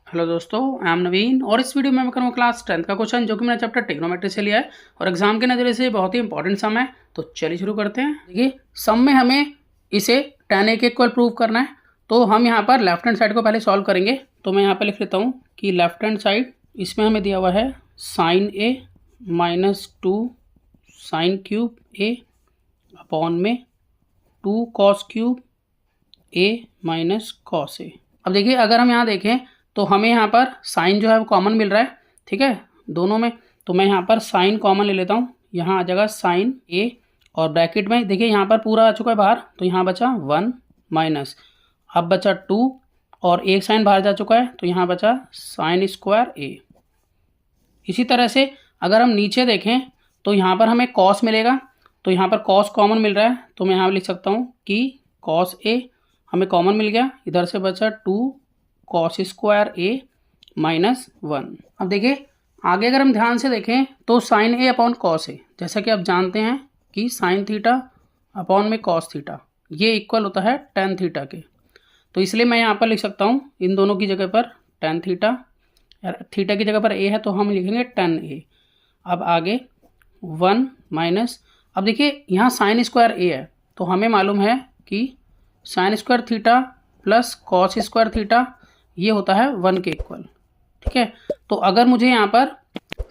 Hello दोस्तों, I am नवीन और इस वीडियो में मैं करूँगा क्लास 10th का क्वेश्चन जो कि मैंने चैप्टर ट्रिग्नोमेट्री से लिया है और एग्जाम के नज़रिए से बहुत ही इंपॉर्टेंट सम है। तो चलिए शुरू करते हैं। देखिए, सम में हमें इसे tan a के इक्वल प्रूव करना है। तो हम यहाँ पर लेफ्ट हैंड साइड को पहले सॉल्व करेंगे। तो मैं यहाँ पर लिख लेता हूँ कि लेफ्ट हैंड साइड इसमें हमें दिया हुआ है sine a -2 sine cube a upon में 2 cos cube a minus cos a। अब देखिए, अगर हम यहाँ देखें तो हमें यहाँ पर साइन जो है वो कॉमन मिल रहा है, ठीक है, दोनों में। तो मैं यहाँ पर साइन कॉमन ले लेता हूँ। यहाँ आ जाएगा साइन a और ब्रैकेट में देखिए यहाँ पर पूरा आ चुका है बाहर, तो यहाँ बचा 1 माइनस, अब बचा 2 और एक साइन बाहर जा चुका है तो यहाँ बचा साइन स्क्वायर a। इसी तरह से अगर हम नीचे देखें तो यहाँ पर हमें कॉस मिलेगा, तो यहाँ पर कॉस कॉमन मिल रहा है तो मैं यहाँ लिख सकता हूँ कि कॉस a हमें कॉमन मिल गया, इधर से बचा 2 कॉस स्क्वायर a -1। अब देखिए आगे अगर हम ध्यान से देखें तो sine a upon cos a, जैसा कि आप जानते हैं कि साइन थीटा अपॉन में कॉस थीटा ये इक्वल होता है टेन थीटा के। तो इसलिए मैं यहाँ पर लिख सकता हूँ इन दोनों की जगह पर टेन थीटा, थीटा की जगह पर a है तो हम लिखेंगे टेन a। अब आगे 1 माइनस, अब देखिए यहाँ साइन स्क्वायर a है तो हमें मालूम है कि sine square theta plus cos square theta ये होता है 1 के इक्वल, ठीक है। तो अगर मुझे यहाँ पर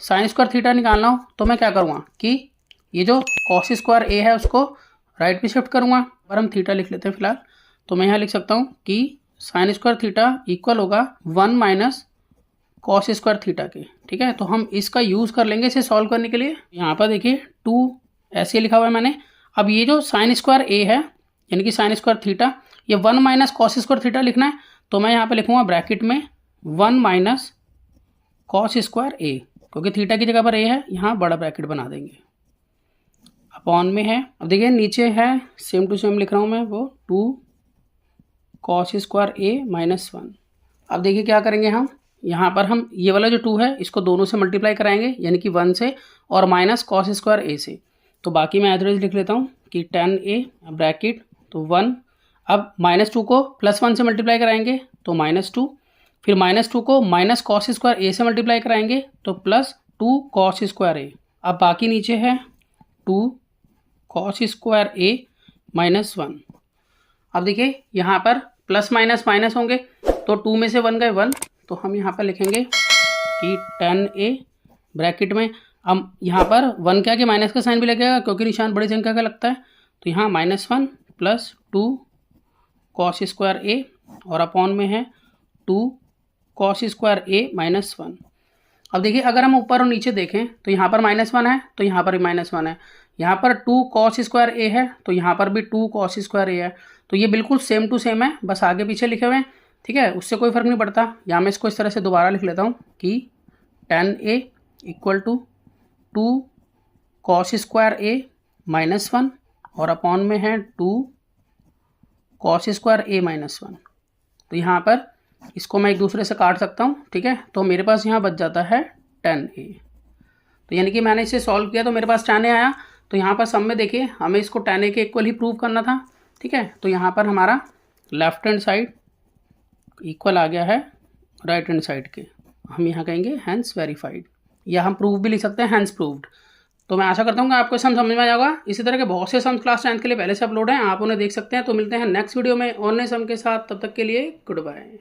साइन स्क्वायर थीटा निकालना हो तो मैं क्या करूँगा कि ये जो कॉस स्क्वायर a है उसको राइट पे शिफ्ट करूँगा और हम थीटा लिख लेते हैं फिलहाल। तो मैं यहाँ लिख सकता हूँ कि साइन स्क्वायर थीटा इक्वल होगा 1 माइनस कॉस स्क्वायर थीटा के, ठीक है। तो हम इसका यूज़ कर लेंगे इसे सॉल्व करने के लिए। यहाँ पर देखिए 2 ऐसे लिखा हुआ है मैंने। अब ये जो साइन स्क्वायर a है यानी कि साइन स्क्वायर थीटा, ये 1 माइनस कॉस स्क्वायर थीटा लिखना है तो मैं यहाँ पे लिखूँगा ब्रैकेट में 1 माइनस कॉस स्क्वायर a, क्योंकि थीटा की जगह पर a है, यहाँ बड़ा ब्रैकेट बना देंगे, अपॉन में है। अब देखिए नीचे है सेम टू सेम लिख रहा हूँ मैं वो 2 कॉस स्क्वायर a -1। अब देखिए क्या करेंगे हम, यहाँ पर हम ये वाला जो 2 है इसको दोनों से मल्टीप्लाई कराएंगे यानी कि 1 से और माइनस कॉस स्क्वायर a से। तो बाकी मैं एवरेज लिख लेता हूँ कि 10a ब्रैकेट तो 1, अब -2 को +1 से मल्टीप्लाई कराएंगे तो -2, फिर -2 को माइनस कॉस स्क्वायर a से मल्टीप्लाई कराएंगे तो +2 कॉस स्क्वायर a। अब बाकी नीचे है 2 कॉस स्क्वायर a -1। अब देखिए यहाँ पर प्लस माइनस माइनस होंगे तो 2 में से 1 गए 1, तो हम यहाँ पर लिखेंगे कि 10a ब्रैकेट में, अब यहाँ पर 1 क्या कि माइनस का साइन भी लगेगा क्योंकि निशान बड़ी संख्या का लगता है, तो यहाँ -1 + 2 कॉस स्क्वायर a और अपॉन में है 2 कॉस स्क्वायर a -1। अब देखिए अगर हम ऊपर और नीचे देखें तो यहाँ पर -1 है तो यहाँ पर भी -1 है, यहाँ पर 2 कॉस स्क्वायर a है तो यहाँ पर भी 2 कॉस स्क्वायर a है। तो ये बिल्कुल सेम टू सेम है, बस आगे पीछे लिखे हुए हैं, ठीक है, उससे कोई फ़र्क नहीं पड़ता। यहाँ मैं इसको इस तरह से दोबारा लिख लेता हूँ कि 10a equal to 2 cos square a -1 और अपॉन में है 2 कॉस स्क्वायर a -1। तो यहाँ पर इसको मैं एक दूसरे से काट सकता हूँ, ठीक है। तो मेरे पास यहाँ बच जाता है 10a। तो यानी कि मैंने इसे सॉल्व किया तो मेरे पास 10a आया। तो यहाँ पर सम में देखिए हमें इसको 10a के इक्वल ही प्रूव करना था, ठीक है। तो यहाँ पर हमारा लेफ्ट हैंड साइड इक्वल आ गया है राइट हैंड साइड के। हम यहाँ कहेंगे हैंस वेरीफाइड, या हम प्रूव भी लिख सकते हैं हैंस प्रूव्ड। तो मैं आशा करता हूँ कि आपको सम समझ में आ जाएगा। इसी तरह के बहुत से सम क्लास 10th के लिए पहले से अपलोड हैं, आप उन्हें देख सकते हैं। तो मिलते हैं नेक्स्ट वीडियो में और नए सम के साथ, तब तक के लिए गुड बाय।